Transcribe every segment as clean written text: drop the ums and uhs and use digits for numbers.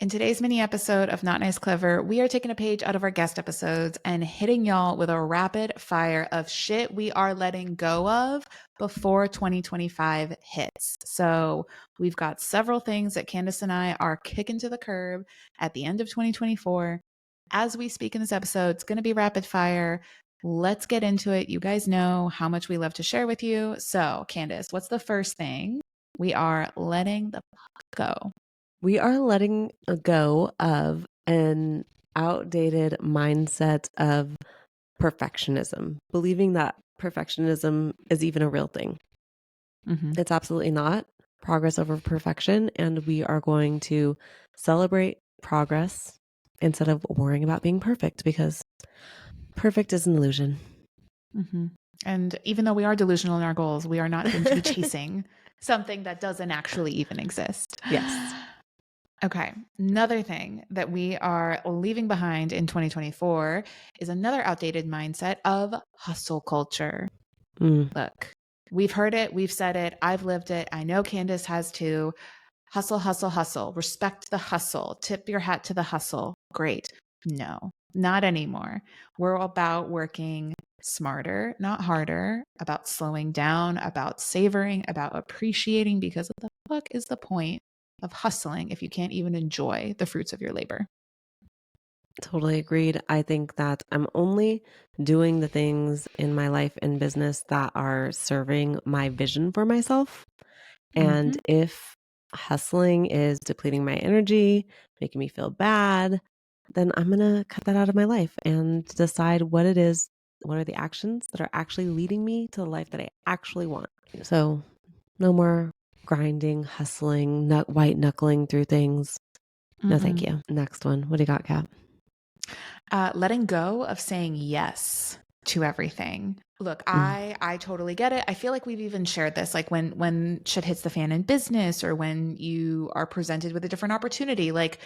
In today's mini episode of Not Nice Clever, we are taking a page out of our guest episodes and hitting y'all with a rapid fire of shit we are letting go of before 2025 hits. So we've got several things that Candace and I are kicking to the curb at the end of 2024. As we speak in this episode, it's going to be rapid fire. Let's get into it. You guys know how much we love to share with you. So, Candace, what's the first thing we are letting the fuck go? We are letting go of an outdated mindset of perfectionism, believing that perfectionism is even a real thing. It's absolutely not. Progress over perfection. And we are going to celebrate progress instead of worrying about being perfect, because perfect is an illusion. And even though we are delusional in our goals, we are not going to be chasing something that doesn't actually even exist. Yes. Okay. Another thing that we are leaving behind in 2024 is another outdated mindset of hustle culture. Look, we've heard it. We've said it. I've lived it. I know Candace has too. Hustle, hustle, hustle. Respect the hustle. Tip your hat to the hustle. Great. No, not anymore. We're about working smarter, not harder, about slowing down, about savoring, about appreciating, because what the fuck is the point of hustling if you can't even enjoy the fruits of your labor? Totally agreed. I think that I'm only doing the things in my life and business that are serving my vision for myself. And if hustling is depleting my energy, making me feel bad, then I'm going to cut that out of my life and decide what it is. What are the actions that are actually leading me to the life that I actually want? So no more grinding, hustling, white knuckling through things. No, thank you. Next one. What do you got, Kat? Letting go of saying yes to everything. Look, I totally get it. I feel like we've even shared this, like when shit hits the fan in business, or when you are presented with a different opportunity, like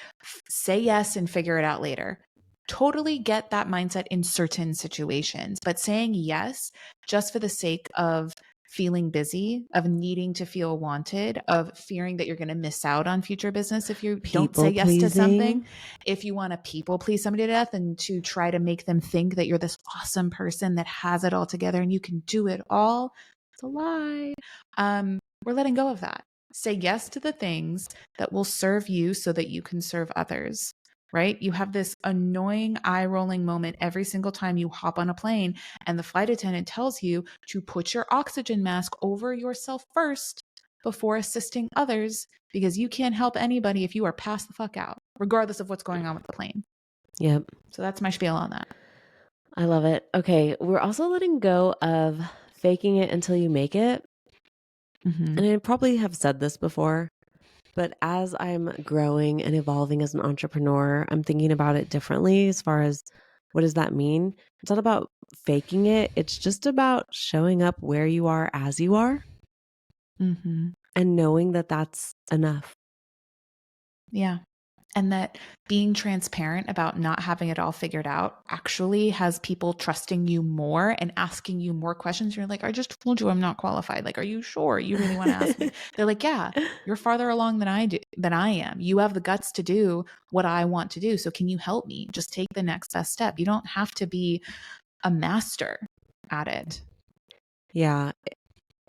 say yes and figure it out later. Totally get that mindset in certain situations, but saying yes just for the sake of feeling busy, of needing to feel wanted, of fearing that you're going to miss out on future business if you don't say yes to something, if you want to people please somebody to death and to try to make them think that you're this awesome person that has it all together and you can do it all, it's a lie. We're letting go of that. Say yes to the things that will serve you so that you can serve others. Right? You have this annoying eye rolling moment every single time you hop on a plane and the flight attendant tells you to put your oxygen mask over yourself first before assisting others, because you can't help anybody if you are passed the fuck out, regardless of what's going on with the plane. Yep. So that's my spiel on that. I love it. Okay. We're also letting go of faking it until you make it. And I probably have said this before, but as I'm growing and evolving as an entrepreneur, I'm thinking about it differently as far as what does that mean? It's not about faking it. It's just about showing up where you are as you are and knowing that that's enough. Yeah. And that being transparent about not having it all figured out actually has people trusting you more and asking you more questions. You're like, I just told you I'm not qualified. Like, are you sure you really want to ask me? They're like, yeah, you're farther along than I am. You have the guts to do what I want to do. So can you help me? Just take the next best step. You don't have to be a master at it. Yeah.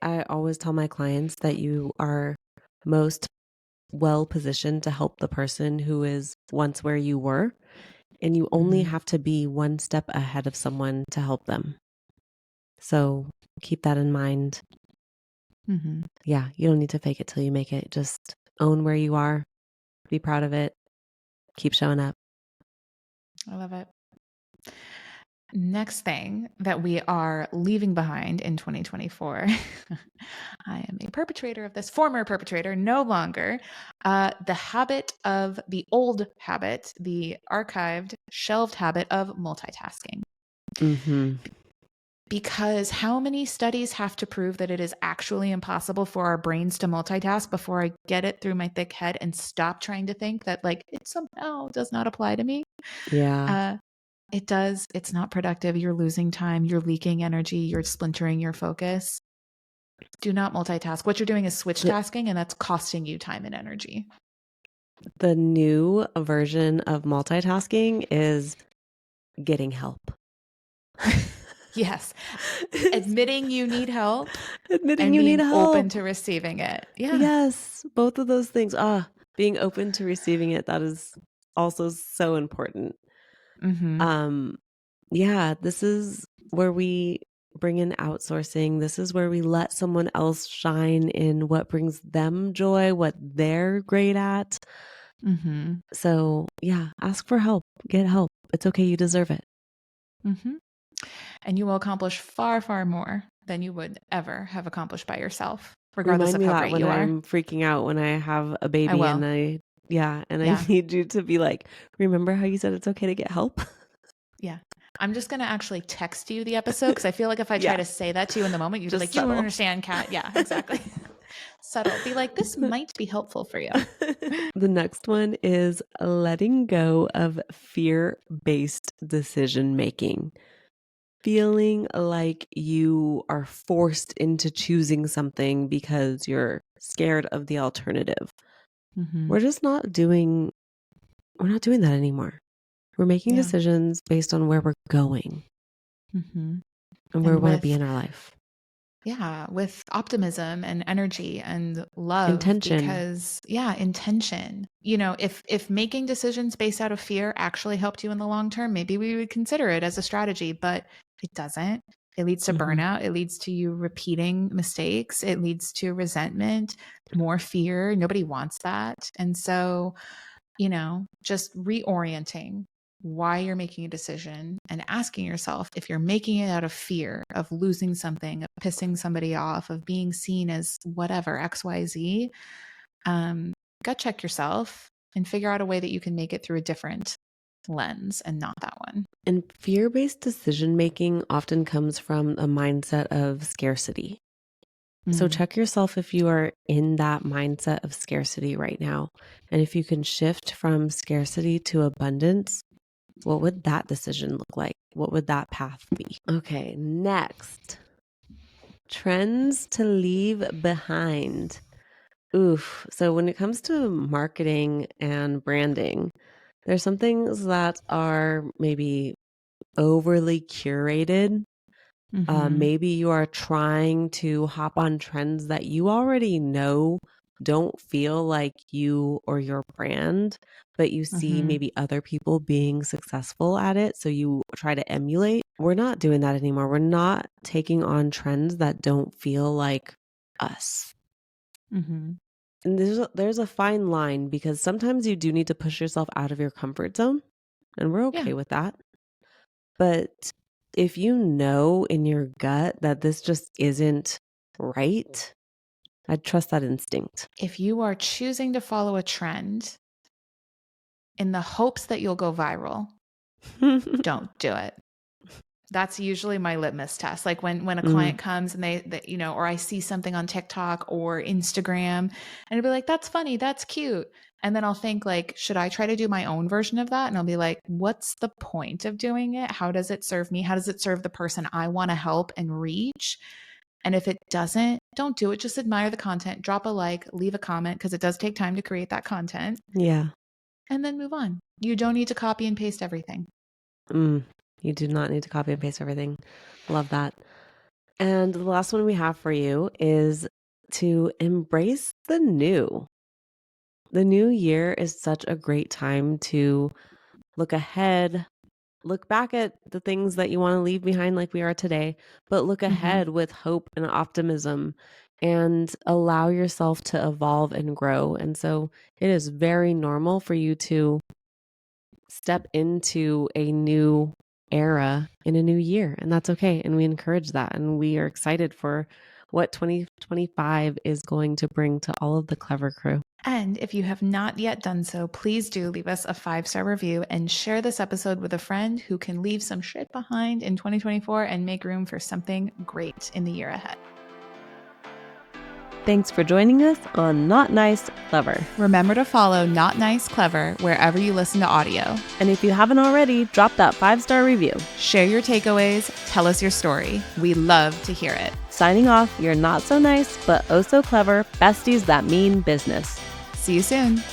I always tell my clients that you are most well positioned to help the person who is once where you were, and you only have to be one step ahead of someone to help them. So keep that in mind. Yeah, you don't need to fake it till you make it. Just own where you are, be proud of it, keep showing up. I love it. Next thing that we are leaving behind in 2024, I am a perpetrator of this, former perpetrator, no longer, the old habit, the archived, shelved habit of multitasking. Because how many studies have to prove that it is actually impossible for our brains to multitask before I get it through my thick head and stop trying to think that like it somehow does not apply to me? Yeah. It does. It's not productive. You're losing time. You're leaking energy. You're splintering your focus. Do not multitask. What you're doing is switch tasking, and that's costing you time and energy. The new version of multitasking is getting help. Yes. Admitting you need help Admitting and you need being help. open to receiving it. Yeah. Yes, both of those things. Being open to receiving it, that is also so important. Mm-hmm. Um, yeah, this is where we bring in outsourcing. This is where we let someone else shine in what brings them joy, what they're great at. Mm-hmm. So, yeah, ask for help, get help. It's okay, you deserve it. Mm-hmm. And you will accomplish far, far more than you would ever have accomplished by yourself, regardless Remind of me how that great when you are. I'm freaking out, when I have a I baby will. and I Yeah. need you to be like, remember how you said it's okay to get help? Yeah. I'm just going to actually text you the episode because I feel like if I try Yeah, to say that to you in the moment, you'd be just like, you don't subtle. understand, Kat. Yeah, exactly. Subtle. Be like, this might be helpful for you. The next one is letting go of fear-based decision making. Feeling like you are forced into choosing something because you're scared of the alternative. Mm-hmm. We're just we're not doing that anymore. We're making Yeah. decisions based on where we're going Mm-hmm. and where we And want to be in our life. with optimism and energy and love Intention. because intention. If making decisions based out of fear actually helped you in the long term, maybe we would consider it as a strategy, but it doesn't. It leads to Mhm. burnout, it leads to you repeating mistakes, it leads to resentment, more fear. Nobody wants that. And so, just reorienting why you're making a decision and asking yourself if you're making it out of fear of losing something, of pissing somebody off, of being seen as whatever, XYZ, gut check yourself and figure out a way that you can make it through a different lens and not that one. And fear-based decision making often comes from a mindset of scarcity. So Mm. check yourself if you are in that mindset of scarcity right now. And if you can shift from scarcity to abundance, what would that decision look like? What would that path be? Okay, next. Trends to leave behind. Oof. So when it comes to marketing and branding, there's some things that are maybe overly curated. Mm-hmm. Maybe you are trying to hop on trends that you already know don't feel like you or your brand, but you see Mm-hmm. maybe other people being successful at it. So you try to emulate. We're not doing that anymore. We're not taking on trends that don't feel like us. Mm-hmm. And there's a fine line because sometimes you do need to push yourself out of your comfort zone, and we're Yeah. okay with that. But if you know in your gut that this just isn't right, I'd trust that instinct. If you are choosing to follow a trend in the hopes that you'll go viral, don't do it. That's usually my litmus test. Like when a Mm, client comes and or I see something on TikTok or Instagram and I'll be like, that's funny, that's cute. And then I'll think like, should I try to do my own version of that? And I'll be like, what's the point of doing it? How does it serve me? How does it serve the person I want to help and reach? And if it doesn't, don't do it. Just admire the content, drop a like, leave a comment because it does take time to create that content yeah. and then move on. You don't need to copy and paste everything. Mm, you do not need to copy and paste everything. Love that. And the last one we have for you is to embrace the new. The new year is such a great time to look ahead, look back at the things that you want to leave behind like we are today, but look Mm-hmm. ahead with hope and optimism and allow yourself to evolve and grow. And so it is very normal for you to step into a new era in a new year, and that's okay. And we encourage that. And we are excited for what 2025 is going to bring to all of the Clever crew. And if you have not yet done so, please do leave us a 5-star review and share this episode with a friend who can leave some shit behind in 2024 and make room for something great in the year ahead. Thanks for joining us on Not Nice, Clever. Remember to follow Not Nice Clever wherever you listen to audio. And if you haven't already, drop that 5-star review. Share your takeaways, tell us your story. We love to hear it. Signing off, you're not so nice, but oh so clever besties that mean business. See you soon.